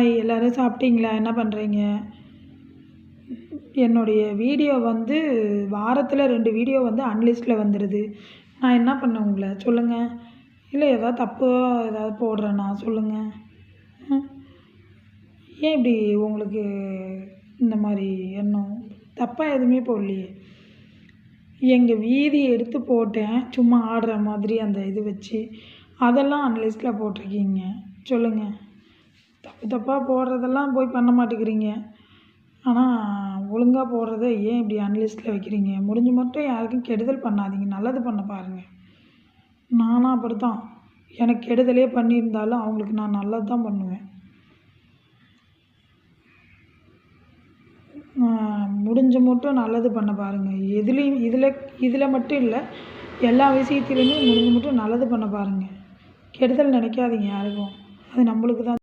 Hi எல்லோரும் சாப்பிட்டீங்களா? என்ன பண்ணுறீங்க? என்னுடைய வீடியோ வந்து வாரத்தில் 2 வீடியோ வந்து அன்லிஸ்ட்டில் வந்துடுது. நான் என்ன பண்ணேன் உங்களை சொல்லுங்கள். இல்லை ஏதாவது தப்பு ஏதாவது போடுறேன்னா சொல்லுங்கள். ம் ஏன் இப்படி உங்களுக்கு இந்த மாதிரி எண்ணம்? தப்பாக எதுவுமே போடலையே. எங்கள் வீதி எடுத்து போட்டேன், சும்மா ஆடுற மாதிரி அந்த இது வச்சு. அதெல்லாம் அன்லிஸ்ட்டில் போட்டிருக்கீங்க. சொல்லுங்கள். தப்பு தப்பாக போடுறதெல்லாம் போய் பண்ண மாட்டேங்கிறீங்க. ஆனால் ஒழுங்காக போடுறத ஏன் இப்படி அன்லிஸ்ட்டில் வைக்கிறீங்க? முடிஞ்ச மட்டும் யாருக்கும் கெடுதல் பண்ணாதீங்க. நல்லது பண்ண பாருங்கள். நானும் அப்படித்தான். எனக்கு கெடுதலே பண்ணியிருந்தாலும் அவங்களுக்கு நான் நல்லது தான் பண்ணுவேன். முடிஞ்ச மட்டும் நல்லது பண்ண பாருங்கள். எதுலேயும் இதில் மட்டும் இல்லை, எல்லா விஷயத்துலையுமே முடிஞ்ச மட்டும் நல்லது பண்ண பாருங்கள். கெடுதல் நினைக்காதீங்க யாருக்கும். அது நம்மளுக்கு தான்.